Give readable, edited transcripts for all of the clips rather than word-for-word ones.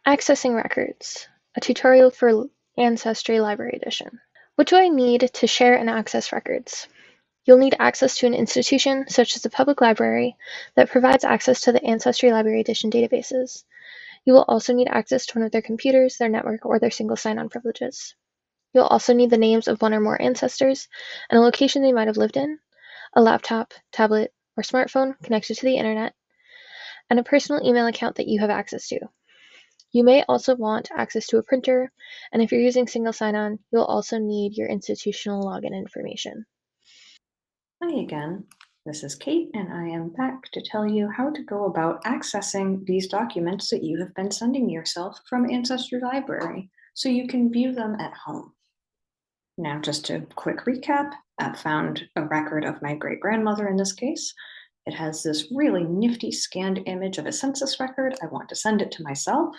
Accessing records, a tutorial for Ancestry Library Edition. What do I need to share and access records? You'll need access to an institution, such as a public library, that provides access to the Ancestry Library Edition databases. You will also need access to one of their computers, their network, or their single sign-on privileges. You'll also need the names of one or more ancestors and a location they might have lived in, a laptop, tablet, or smartphone connected to the internet, and a personal email account that you have access to. You may also want access to a printer, and if you're using single sign-on, you'll also need your institutional login information. Hi again, this is Kate, and I am back to tell you how to go about accessing these documents that you have been sending yourself from Ancestry Library so you can view them at home. Now, just a quick recap, I found a record of my great-grandmother in this case. It has this really nifty scanned image of a census record. I want to send it to myself.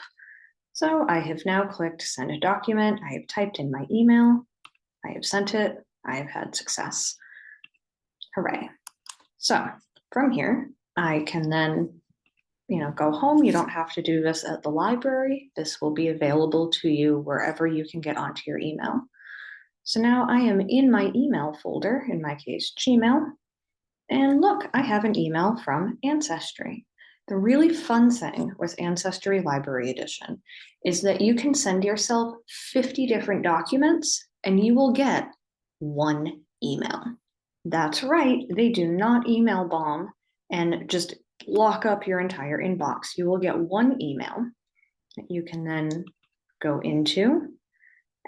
So I have now clicked send a document. I have typed in my email. I have sent it. I have had success. Hooray. So from here, I can then, go home. You don't have to do this at the library. This will be available to you wherever you can get onto your email. So now I am in my email folder, in my case, Gmail. And look, I have an email from Ancestry. The really fun thing with Ancestry Library Edition is that you can send yourself 50 different documents and you will get one email. That's right, they do not email bomb and just lock up your entire inbox. You will get one email that you can then go into.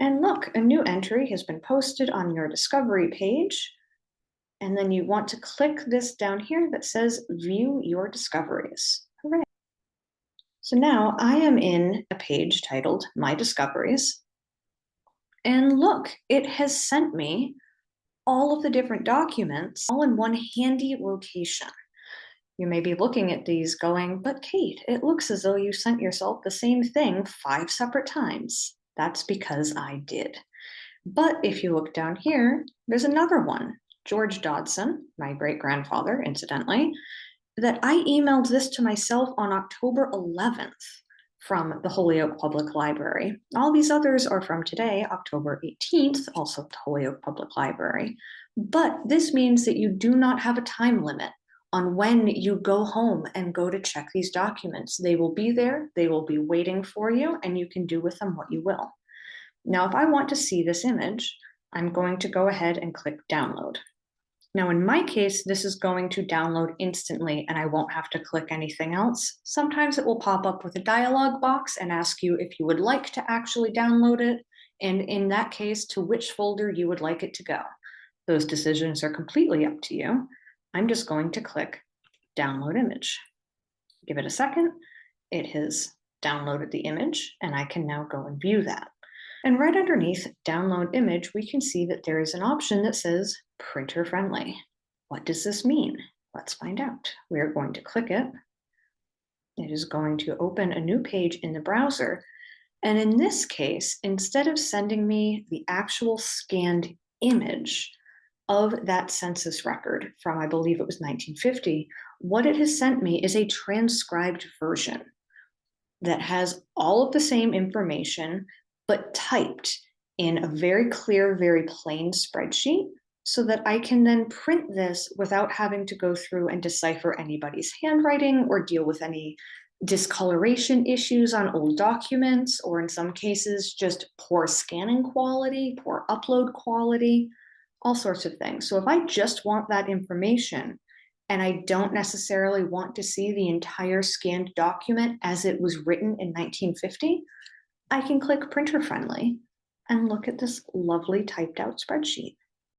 And look, a new entry has been posted on your discovery page. And then you want to click this down here that says view your discoveries. Hooray. So now I am in a page titled My Discoveries. And look, it has sent me all of the different documents all in one handy location. You may be looking at these going, but Kate, it looks as though you sent yourself the same thing 5 separate times. That's because I did. But if you look down here, there's another one, George Dodson, my great-grandfather, incidentally, that I emailed this to myself on October 11th from the Holyoke Public Library. All these others are from today, October 18th, also the Holyoke Public Library. But this means that you do not have a time limit on when you go home and go to check these documents. They will be there, they will be waiting for you, and you can do with them what you will. Now, if I want to see this image, I'm going to go ahead and click download. Now, in my case, this is going to download instantly and I won't have to click anything else. Sometimes it will pop up with a dialog box and ask you if you would like to actually download it, and in that case, to which folder you would like it to go. Those decisions are completely up to you. I'm just going to click download image. Give it a second. It has downloaded the image and I can now go and view that. And right underneath download image, we can see that there is an option that says printer friendly. What does this mean? Let's find out. We are going to click it. It is going to open a new page in the browser. And in this case, instead of sending me the actual scanned image of that census record from, I believe it was 1950, what it has sent me is a transcribed version that has all of the same information, but typed in a very clear, very plain spreadsheet so that I can then print this without having to go through and decipher anybody's handwriting or deal with any discoloration issues on old documents, or in some cases, just poor scanning quality, poor upload quality, all sorts of things. So if I just want that information and I don't necessarily want to see the entire scanned document as it was written in 1950, I can click printer friendly and look at this lovely typed out spreadsheet.